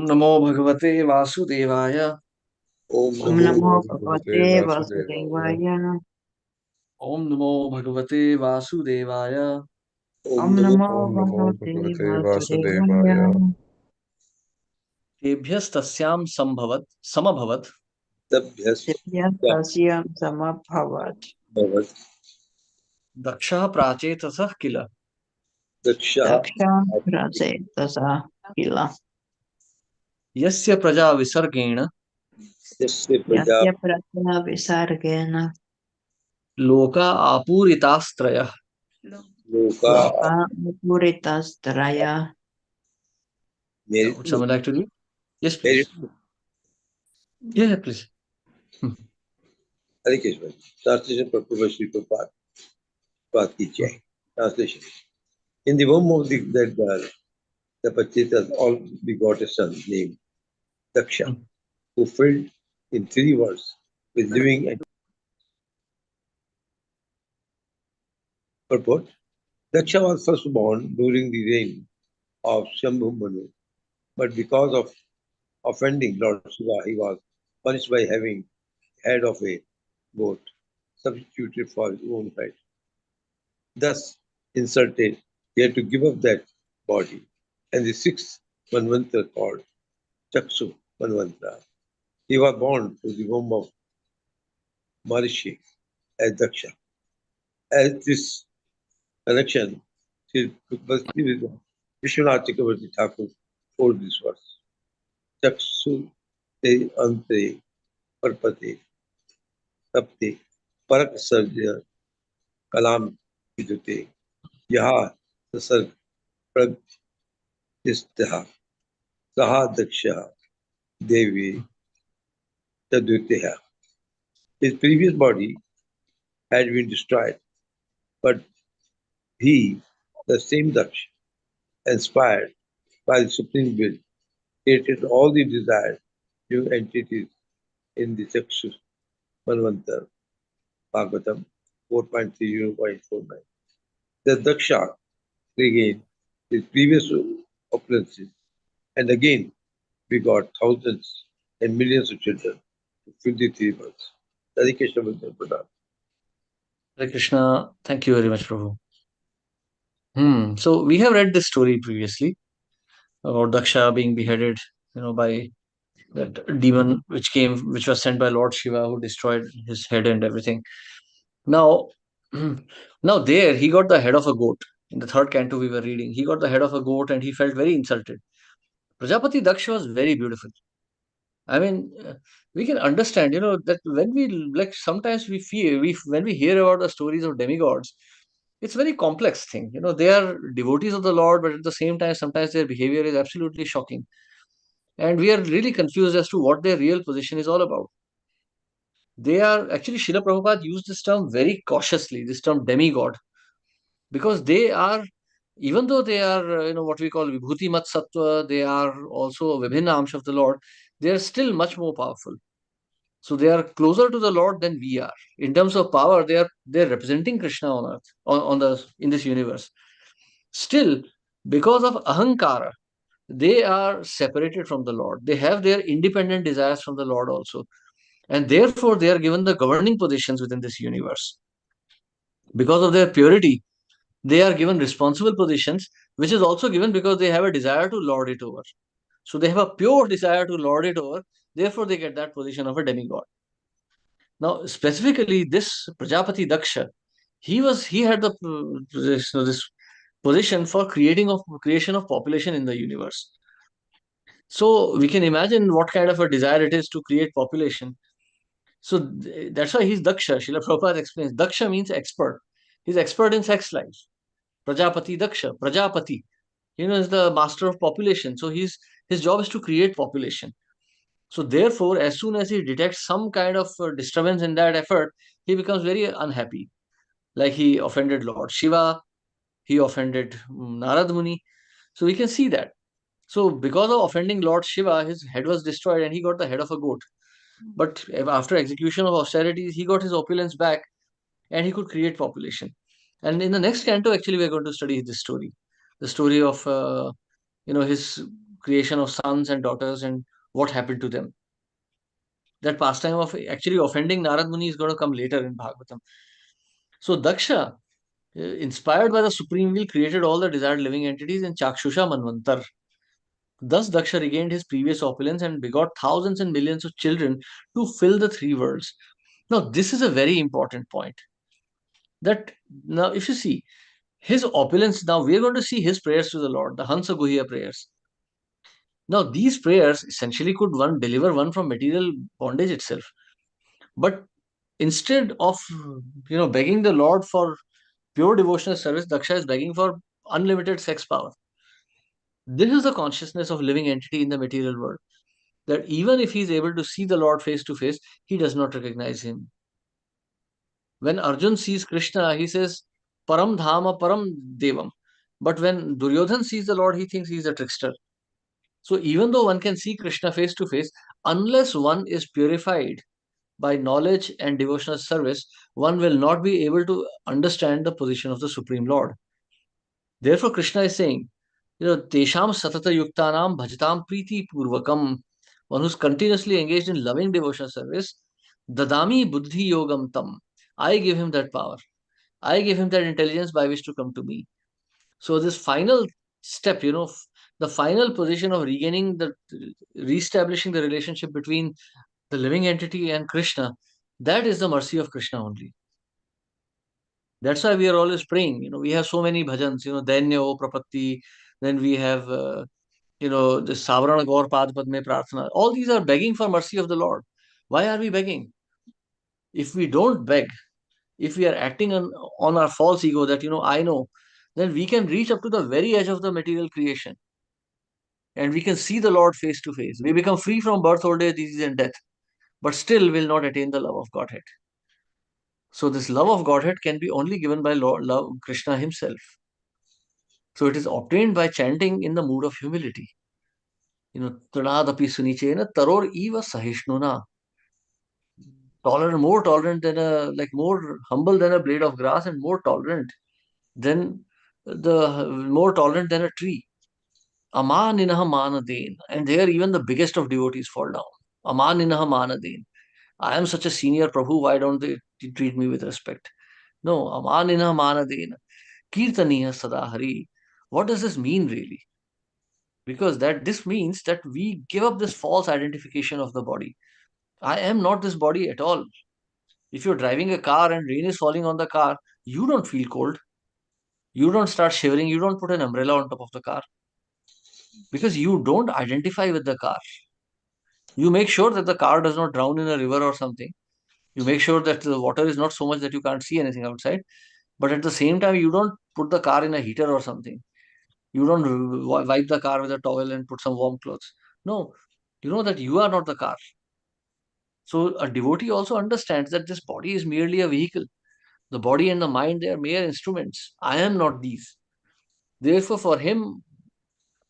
नमो भगवते वासुदेवाय। ओम ओम नमो नमो भगवते भगवते वासुदेवाय। वासुदेवाय। ओम नमो भगवते वासुदेवाय। ओम ओम नमो नमो ओम नमो भगवते भगवते वासुदेवाय। वासुदेवाय। तेभ्यस्तस्यां संभवत् समभवत्। तभ्यः दिव्यस्तस्यां समभवत्। भगवत् दक्षः प्राचेतसः किल। दक्षः दक्षां प्रचेतसा किल। यस्य प्रजा विसर्गेण यस्य प्रजा यस्य प्रजा विसर्गेण लोका आपूरितास्त्रयः। लोका लोका पूरितास्त्रयः। Would someone like to read? Yes, मेरे please. Yeah, please. Hare Krishna. Translation Prabhupada Sri Prabhupada Prabhupada ki jai. Translation. In the womb of that girl, the Pachitas all begot a son named Daksha, who filled in 3 words with living and purport. Daksha was first born during the reign of Shambhu Manu, but because of offending Lord Shiva, he was punished by having head of a goat substituted for his own head. Thus insulted, he had to give up that body. And the sixth Manvantara called Chaksu Manvantara. He was born to the womb of Maharishi as Daksha. As this connection, Sri Vishwanath Chakravarti Thakur told this verse. Chaksu te ante parpate tapte parak sarja कलाम विद्युते यहा ससर्ग प्रज्ञस्तः सहा दक्षः देवी तद्वितीयः. His previous body had been destroyed, but he, the same Daksh, inspired by the supreme will, created all the desired new entities in the Chakshu Manvantar Bhagavatam 4.30.49. The Daksha regained his previous opulences and again begot thousands and millions of children to fill the 3 months. Hare Krishna Vardhan Pradhan. Hare Krishna. Thank you very much, Prabhu. So we have read this story previously about Daksha being beheaded, by that demon which was sent by Lord Shiva, who destroyed his head and everything. Now, now there he got the head of a goat. In the third canto we were reading, he got the head of a goat and he felt very insulted. Prajapati Daksha was very beautiful. I mean, we can understand, that when we like sometimes we feel we when we hear about the stories of demigods, it's a very complex thing. They are devotees of the Lord, but at the same time, sometimes their behavior is absolutely shocking, and we are really confused as to what their real position is all about. They are actually Srila Prabhupada used this term very cautiously, this term demigod, because they are, even though they are, what we call Vibhuti Mat Sattva, they are also Vibhinna Amsh of the Lord, they are still much more powerful. So they are closer to the Lord than we are. In terms of power, they're representing Krishna on earth, on the in this universe. Still, because of ahankara, they are separated from the Lord. They have their independent desires from the Lord also. And therefore, they are given the governing positions within this universe. Because of their purity, they are given responsible positions, which is also given because they have a desire to lord it over. So they have a pure desire to lord it over. Therefore, they get that position of a demigod. Now, specifically, this Prajapati Daksha, he had this position for creation of population in the universe. So we can imagine what kind of a desire it is to create population. So that's why he's Daksha. Srila Prabhupada explains Daksha means expert. He's expert in sex life. Prajapati Daksha, Prajapati, is the master of population. So his job is to create population. So therefore, as soon as he detects some kind of disturbance in that effort, he becomes very unhappy. Like he offended Lord Shiva, he offended Narad Muni. So we can see that. So because of offending Lord Shiva, his head was destroyed and he got the head of a goat. But after execution of austerities, he got his opulence back and he could create population. And in the next canto, actually, we're going to study this story, the story of his creation of sons and daughters and what happened to them. That pastime of actually offending Narad Muni is going to come later in Bhagavatam. So Daksha, inspired by the supreme will, created all the desired living entities in Chakshusha Manvantar. Thus Daksha regained his previous opulence and begot thousands and millions of children to fill the three worlds. Now, this is a very important point. That now, if you see his opulence, now we are going to see his prayers to the Lord, the Hansa Guhya prayers. Now, these prayers essentially could one deliver one from material bondage itself. But instead of begging the Lord for pure devotional service, Daksha is begging for unlimited sex power. This is the consciousness of living entity in the material world. That even if he is able to see the Lord face to face, he does not recognize him. When Arjun sees Krishna, he says, Param Dhama Param Devam. But when Duryodhan sees the Lord, he thinks he is a trickster. So even though one can see Krishna face to face, unless one is purified by knowledge and devotional service, one will not be able to understand the position of the Supreme Lord. Therefore, Krishna is saying, Tesham Satata Yuktanam Bhajatam Priti Purvakam, one who's continuously engaged in loving devotional service, Dadami Buddhi Yogam Tam. I give him that power. I give him that intelligence by which to come to me. So this final step, the final position of reestablishing the relationship between the living entity and Krishna, that is the mercy of Krishna only. That's why we are always praying. We have so many bhajans, Danya O Prapatti, then we have, the Savarana Gaur Pad Padme Prarthana. All these are begging for mercy of the Lord. Why are we begging? If we don't beg, if we are acting on our false ego that, I know, then we can reach up to the very edge of the material creation and we can see the Lord face to face. We become free from birth, old age, disease, and death, but still will not attain the love of Godhead. So this love of Godhead can be only given by Lord Krishna himself. So it is obtained by chanting in the mood of humility. Tanadapi sunichena taror eva sahishnuna. Tolerant, more tolerant than more humble than a blade of grass and more tolerant than more tolerant than a tree. Amaninaha manadin. And there even the biggest of devotees fall down. Amaninaha manadin. I am such a senior Prabhu, why don't they treat me with respect? No, amaninaha manadin. Kirtaniya sadahari. What does this mean really? Because this means that we give up this false identification of the body. I am not this body at all. If you're driving a car and rain is falling on the car, you don't feel cold. You don't start shivering. You don't put an umbrella on top of the car because you don't identify with the car. You make sure that the car does not drown in a river or something. You make sure that the water is not so much that you can't see anything outside. But at the same time, you don't put the car in a heater or something. You don't wipe the car with a towel and put some warm clothes. No, you know that you are not the car. So a devotee also understands that this body is merely a vehicle. The body and the mind, they are mere instruments. I am not these. Therefore, for him,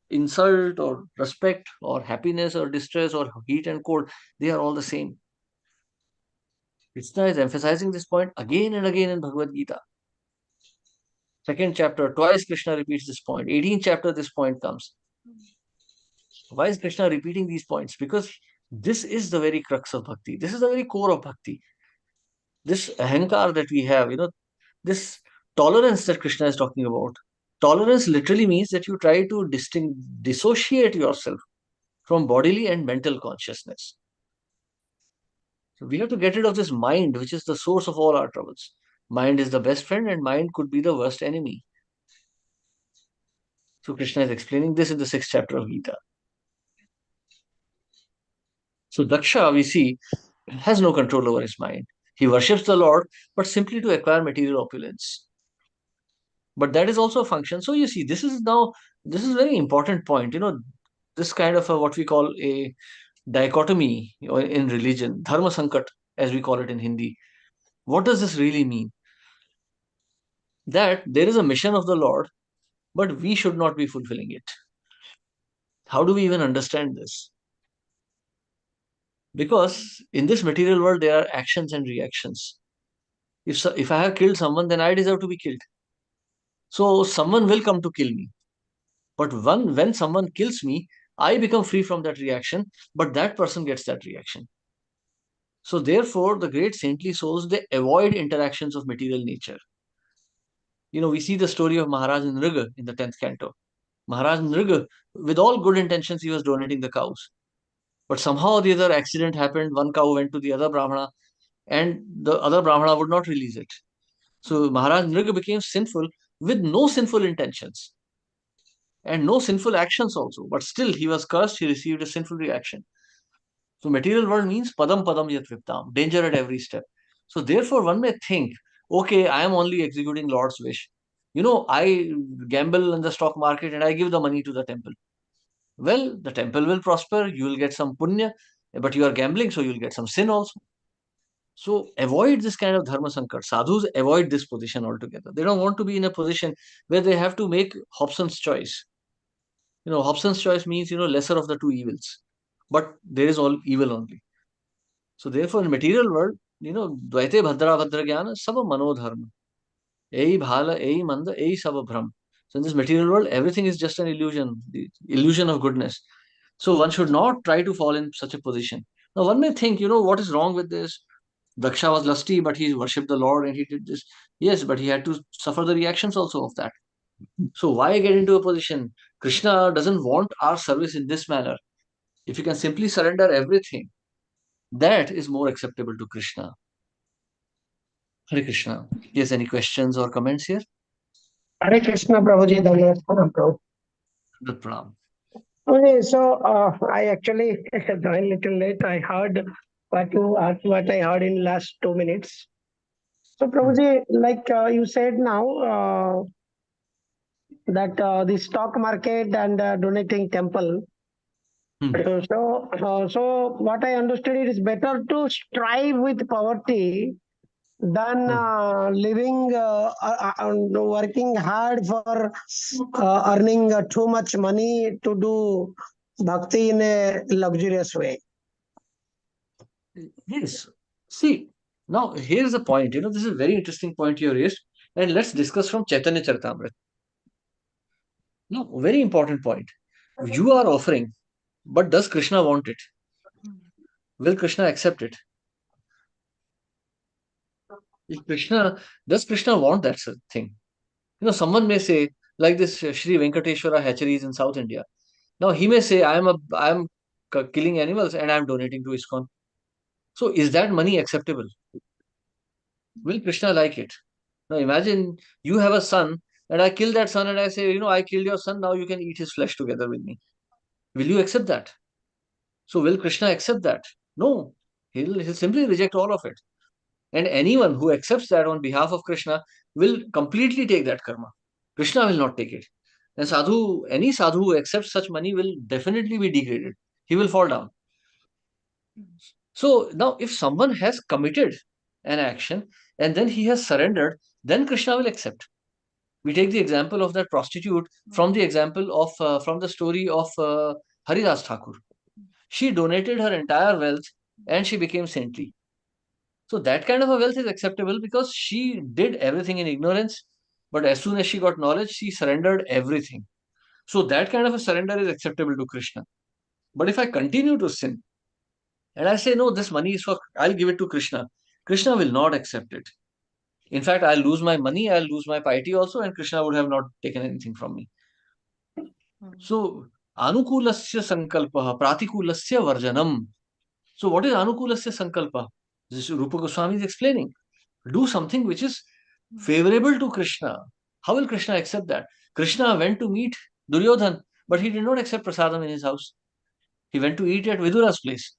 insult or respect or happiness or distress or heat and cold, they are all the same. Krishna is emphasizing this point again and again in Bhagavad Gita. Second chapter, twice Krishna repeats this point. 18th chapter, this point comes. Why is Krishna repeating these points? Because this is the very crux of bhakti. This is the very core of bhakti. This ahankar that we have, this tolerance that Krishna is talking about. Tolerance literally means that you try to dissociate yourself from bodily and mental consciousness. So we have to get rid of this mind, which is the source of all our troubles. Mind is the best friend and mind could be the worst enemy. So Krishna is explaining this in the 6th chapter of Gita. So Daksha, we see, has no control over his mind. He worships the Lord, but simply to acquire material opulence. But that is also a function. So you see, this is a very important point. This kind of what we call a dichotomy in religion, dharma sankat, as we call it in Hindi. What does this really mean? That there is a mission of the Lord, but we should not be fulfilling it. How do we even understand this? Because in this material world, there are actions and reactions. If I have killed someone, then I deserve to be killed. So someone will come to kill me. But when someone kills me, I become free from that reaction, but that person gets that reaction. So therefore, the great saintly souls, they avoid interactions of material nature. We see the story of Maharaj Nriga in the 10th canto. Maharaj Nriga, with all good intentions, he was donating the cows. But somehow the other accident happened. One cow went to the other Brahmana, and the other Brahmana would not release it. So Maharaj Nriga became sinful with no sinful intentions and no sinful actions also. But still, he was cursed. He received a sinful reaction. So material world means padam padam yat viptam, danger at every step. So therefore, one may think, okay, I am only executing Lord's wish. I gamble in the stock market and I give the money to the temple. Well, the temple will prosper, you will get some punya, but you are gambling, so you'll get some sin also. So avoid this kind of dharma sankat. Sadhus avoid this position altogether. They don't want to be in a position where they have to make Hobson's choice. Hobson's choice means, lesser of the two evils. But there is all evil only. So therefore, in material world, Dvaite Bhadra Bhadra Jnana, Sava Manodharma. Ei Bhala, Ei Manda, Ei Sava Bhram. So in this material world, everything is just an illusion, the illusion of goodness. So one should not try to fall in such a position. Now one may think, what is wrong with this? Daksha was lusty, but he worshipped the Lord and he did this. Yes, but he had to suffer the reactions also of that. So why get into a position? Krishna doesn't want our service in this manner. If you can simply surrender everything, that is more acceptable to Krishna. Hare Krishna. Yes, any questions or comments here? Hare Krishna, Prabhuji, Dhanavad Prabhu. Good pranam. Okay, so I actually joined a little late. I heard what I heard in last 2 minutes. So Prabhuji, like you said now, that the stock market and donating temple. So what I understood, it is better to strive with poverty than working hard for earning too much money to do bhakti in a luxurious way. Yes. See, now here's the point. This is a very interesting point you raised, and let's discuss from Chaitanya Charitamrita. No, very important point. You are offering, but does Krishna want it? Will Krishna accept it? Does Krishna want that thing? Someone may say, like this Sri Venkateshwara hatcheries in South India. Now he may say, I am killing animals and I am donating to ISKCON. So is that money acceptable? Will Krishna like it? Now imagine you have a son and I kill that son and I say, I killed your son, now you can eat his flesh together with me. Will you accept that? So will Krishna accept that? No. He'll simply reject all of it. And anyone who accepts that on behalf of Krishna will completely take that karma. Krishna will not take it. And any sadhu who accepts such money will definitely be degraded. He will fall down. So now if someone has committed an action and then he has surrendered, then Krishna will accept. We take the example of that prostitute from the story of Haridas Thakur. She donated her entire wealth and she became saintly. So that kind of a wealth is acceptable because she did everything in ignorance, but as soon as she got knowledge, she surrendered everything. So that kind of a surrender is acceptable to Krishna. But if I continue to sin and I say, no, this money is I'll give it to Krishna, Krishna will not accept it. In fact, I'll lose my money, I'll lose my piety also, and Krishna would have not taken anything from me. So, anukulasya sankalpa, pratikulasya varjanam. So, what is anukulasya sankalpa? This Rupa Goswami is explaining. Do something which is favorable to Krishna. How will Krishna accept that? Krishna went to meet Duryodhan, but he did not accept prasadam in his house. He went to eat at Vidura's place.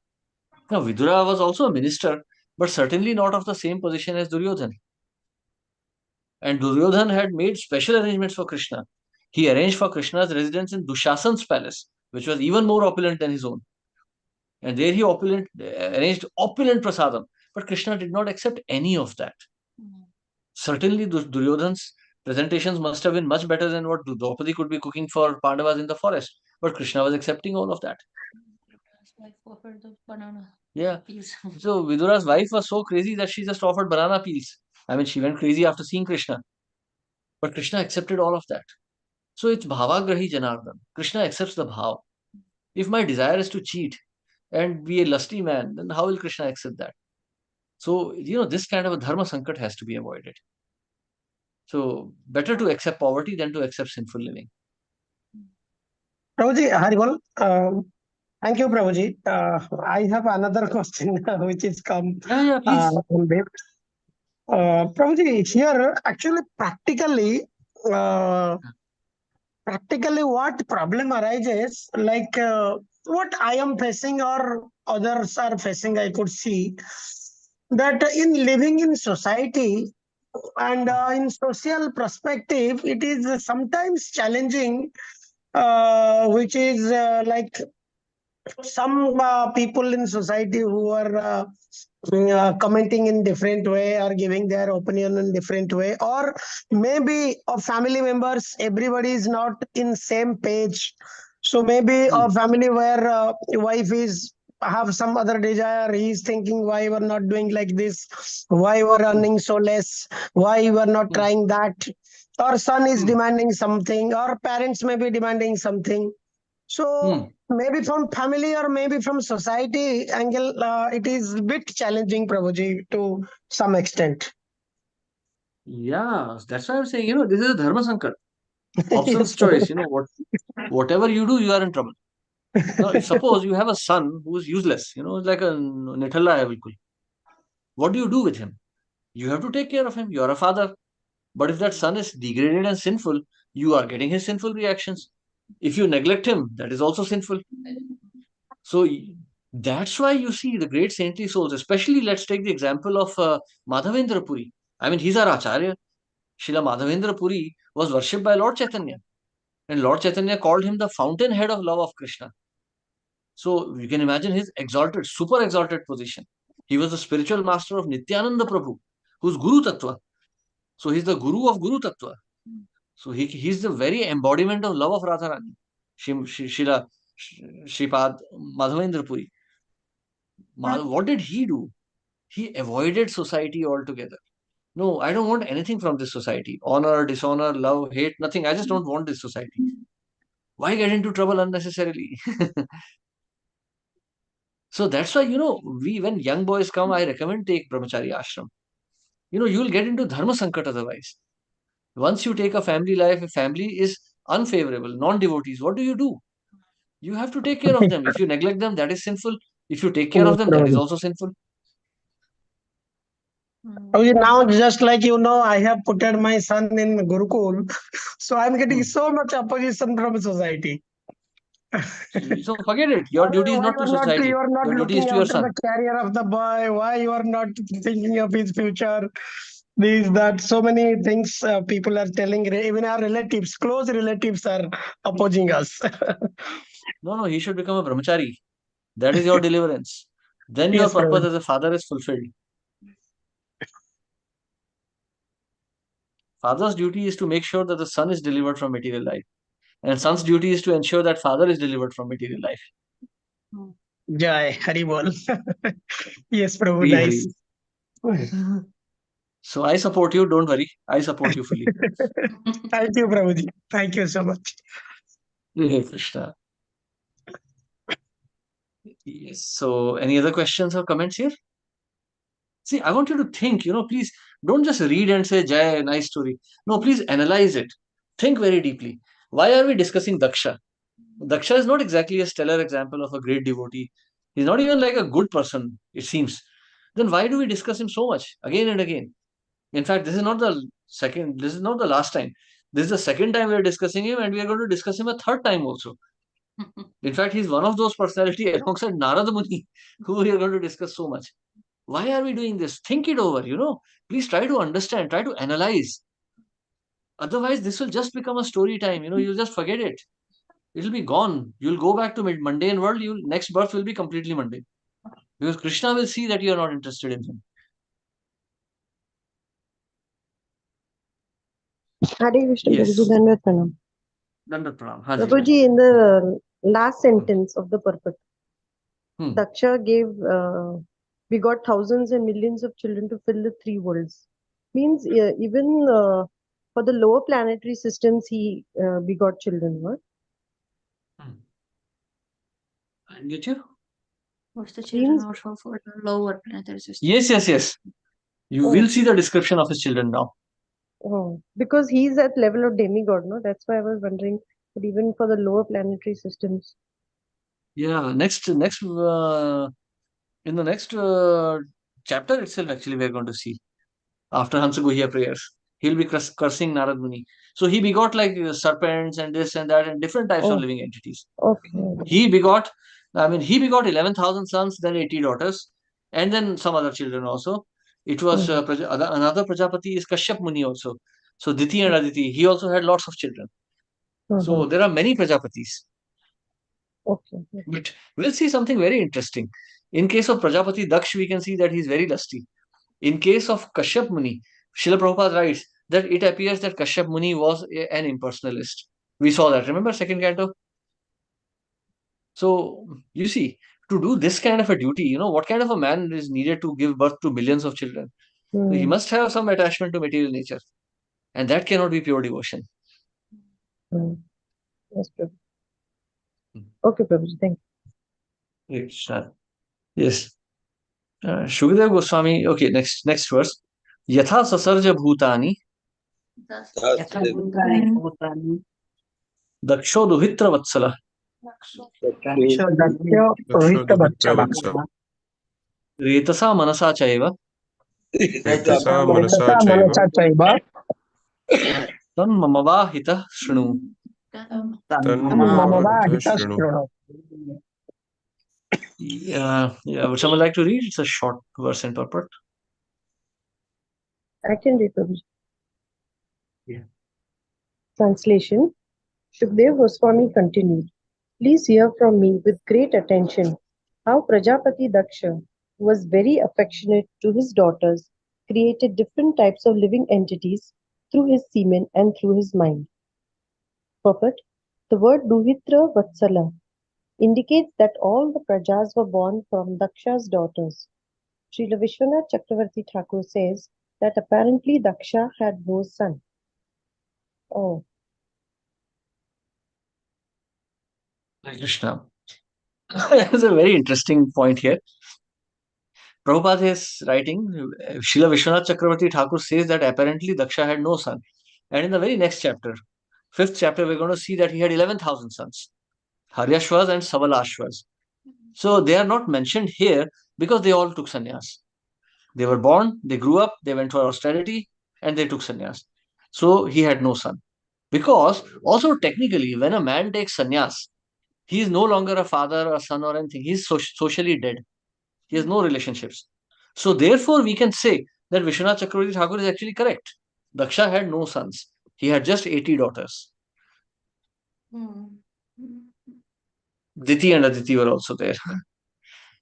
Now, Vidura was also a minister, but certainly not of the same position as Duryodhan. And Duryodhan had made special arrangements for Krishna. He arranged for Krishna's residence in Dushasan's palace, which was even more opulent than his own. And there he arranged opulent prasadam. But Krishna did not accept any of that. Certainly, Duryodhan's presentations must have been much better than what Draupadi could be cooking for Pandavas in the forest. But Krishna was accepting all of that. Offered the banana. Yeah. So Vidura's wife was so crazy that she just offered banana peels. I mean, she went crazy after seeing Krishna. But Krishna accepted all of that. So it's bhavagrahi janardhan. Krishna accepts the bhav. If my desire is to cheat and be a lusty man, then how will Krishna accept that? So, this kind of a dharma sankat has to be avoided. So, better to accept poverty than to accept sinful living. Prabhuji, Haribol, thank you, Prabhuji. I have another question which is come Yeah, please. in bit. Prabhuji, here actually uh, practically what problem arises, like what I am facing or others are facing, I could see that in living in society and in social perspective, it is sometimes challenging, which is like some people in society who are commenting in different way or giving their opinion in different way, or maybe of family members, everybody is not in same page. So maybe a family where wife is have some other desire, he is thinking why we're not doing like this, why we're earning so less, why we're not Hmm. trying that, or son is Hmm. demanding something, or parents may be demanding something. So maybe from family or maybe from society angle, it is a bit challenging, Prabhuji, to some extent. Yeah, that's why I'm saying, this is a dharma sankat. Options Yes. choice, whatever you do, you are in trouble. Now, if suppose you have a son who is useless, like a nithalla hai bilkul. What do you do with him? You have to take care of him. You are a father. But if that son is degraded and sinful, you are getting his sinful reactions. If you neglect him, that is also sinful. So that's why you see the great saintly souls, especially let's take the example of Madhavendra Puri. I mean, he's our Acharya. Srila Madhavendra Puri was worshipped by Lord Chaitanya. And Lord Chaitanya called him the fountainhead of love of Krishna. So you can imagine his exalted, super exalted position. He was the spiritual master of Nityananda Prabhu, who's Guru Tattva. So he's the Guru of Guru Tattva. So he's the very embodiment of love of Radharani. Srila Shripad Madhavendra Puri. What did he do? He avoided society altogether. No, I don't want anything from this society. Honor, dishonor, love, hate, nothing. I just don't want this society. Why get into trouble unnecessarily? So that's why, we when young boys come, I recommend take brahmachari ashram. You'll get into dharma sankat otherwise. Once you take a family life, if family is unfavorable, non-devotees, what do? You have to take care of them. If you neglect them, that is sinful. If you take care Yes, of them, that is Prabhuji. also sinful. Prabhuji, now just like I have put my son in Gurukul, so I'm getting Hmm. so much opposition from society. So forget it. Your duty is Why not to you society. are not Your duty is looking to your after son. the career of the boy? Why you are not thinking of his future? These, that, so many things people are telling. Even our relatives, close relatives, are opposing us. No, he should become a brahmachari. That is your deliverance. Then your Yes, purpose Prabhuji. as a father is fulfilled. Father's duty is to make sure that the son is delivered from material life. And son's duty is to ensure that father is delivered from material life. Jai Hari Bol. Yes, Prabhu, Hari nice. Hari. So I support you. Don't worry. I support you fully. Thank you, Prabhuji. Thank you so much. Hare Krishna. Yes. So any other questions or comments here? See, I want you to think, please don't just read and say, Jai, nice story. No, please analyze it. Think very deeply. Why are we discussing Daksha? Daksha is not exactly a stellar example of a great devotee. He's not even like a good person, it seems. Then why do we discuss him so much again and again? In fact, this is not the last time. This is the second time we are discussing him, and we are going to discuss him a third time also. In fact, he's one of those personality alongside Narada Muni, who we are going to discuss so much. Why are we doing this? Think it over, Please try to understand, try to analyze. Otherwise, this will just become a story time, you'll just forget it. It'll be gone. You'll go back to mundane world. Next birth will be completely mundane. Because Krishna will see that you are not interested in him. Hare Krishna, Prabhuji, Yes. Dandavat Pranam. Dandat Pranam. Haji, Prabhuji, in the last sentence of the purport, Hmm. Daksha gave, begot thousands and millions of children to fill the three worlds. Means even for the lower planetary systems, he begot children, what? Hmm. I didn't get you? Most the children Means, also for the lower planetary system. Yes. You oh, will see the description of his children now. oh, because he's at level of demigod, no? That's why I was wondering. But even for the lower planetary systems. Yeah, in the next chapter itself, actually, we're going to see after Hansaguhya prayers, he'll be cursing Narad Muni. So he begot like serpents and this and that and different types of Oh, living entities. okay. He begot, he begot 11,000 sons, then 80 daughters, and then some other children also. It was Hmm. another Prajapati is Kashyap Muni also. So Diti and Aditi, he also had lots of children. Hmm. So there are many Prajapatis. Okay. But we'll see something very interesting. In case of Prajapati Daksh, we can see that he's very lusty. In case of Kashyap Muni, Srila Prabhupada writes that it appears that Kashyap Muni was an impersonalist. We saw that, remember, second canto? So, you see, to do this kind of a duty, what kind of a man is needed to give birth to millions of children? So he Hmm. must have some attachment to material nature, and that cannot be pure devotion. Hmm. Yes, Prabhu. Hmm. Okay, Prabhuji. Thank Yes. Yes. Shukadev Goswami. Okay, next verse. Yatha sasarja bhutani Thus, Thus, Yatha the bhutani bhutani daksho duhitra vatsala daksho Daksha Rohita Bachchala. retasa manasa chaiva Retasa Retasa Manasa Chaiva tam mamava hita shrinu. Mamava Hita Shrono. Yeah. Would someone like to read? It's a short verse and purport. you. I can read, Prabhuji. Yeah. Translation. Shukdev Goswami continued. Please hear from me with great attention how Prajapati Daksha, who was very affectionate to his daughters, created different types of living entities through his semen and through his mind. Purport. The word Duhitra Vatsala indicates that all the Prajas were born from Daksha's daughters. Srila Vishwanath Chakravarti Thakur says that apparently Daksha had no son. Oh, Hare Krishna. That's a very interesting point here. Prabhupada is writing, Srila Vishwanath Chakravarti Thakur says that apparently Daksha had no son. And in the very next chapter, fifth chapter, we're going to see that he had 11,000 sons, Haryashvas and Savalashvas. So they are not mentioned here because they all took sannyas. They were born, they grew up, they went for austerity, and they took sannyas. So he had no son. Because also technically, when a man takes sannyas, he is no longer a father, a son, or anything. He is socially dead. He has no relationships. So therefore, we can say that Vishwanath Chakravarti Thakur is actually correct. Daksha had no sons. He had just 80 daughters. Diti and Aditi were also there.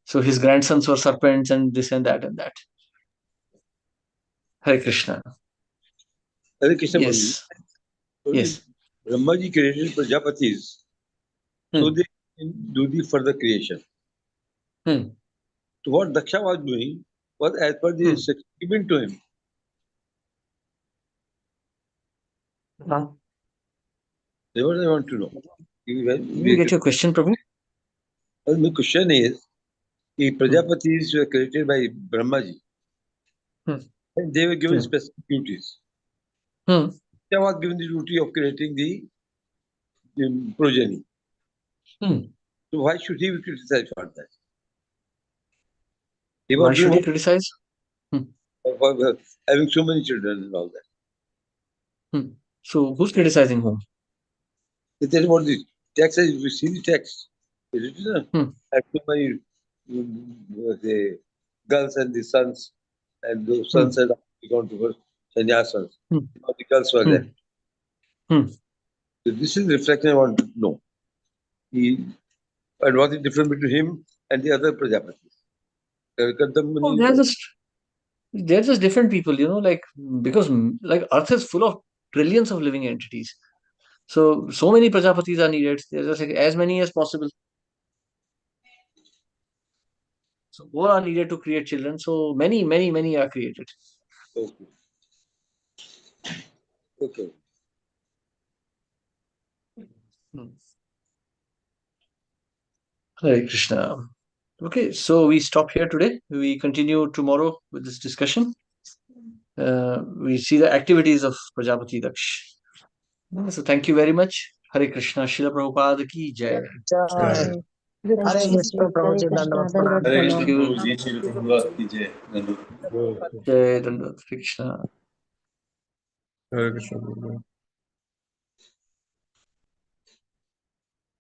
So his grandsons were serpents and this and that and that. Hare Krishna. Hare Krishna Prabhuji. Yes. Yes. Brahmaji created Prajapatis so Hmm. they can do the further creation. Hmm. So what Daksha was doing was as per the instruction given to him. Huh? That's what I want to know. Did you get your question, Prabhu? Well, my question is, the Prajapatis were created by Brahmaji Hmm. and they were given Hmm. specific duties. Hmm. They was given the duty of creating the progeny. Hmm. So why should he be criticized for that? He Why was should he doing criticize? for having so many children and all that. So who's criticizing whom? It is what the text says. If you see the text, it is written. Hmm. Have so many the girls and the sons, and the Hmm. sons had gone to her sannyasas. Hmm. Now the girls were Hmm. there. Hmm. So this is the reflection I want to know. And what is different between him and the other Prajapatis? Oh, they're just different people, like because like Earth is full of trillions of living entities. So many Prajapatis are needed. There's just like as many as possible. So more are needed to create children. So many are created. Okay. Okay. Hmm. Hare Krishna. Okay, so we stop here today. We continue tomorrow with this discussion. We see the activities of Prajapati Daksh. So thank you very much. Hare Krishna. Srila Prabhupada ki jai. Jai. With Hare Shri Krishna, Hare Prabhuji, Krishna, Dandavat Dandavat Pranam. Hare Thank Krishna, Pranam. you. Guruji, Shri Prabhupada ki jai. Dandavat. Jai Dandavat. Hare Krishna. Hare Krishna.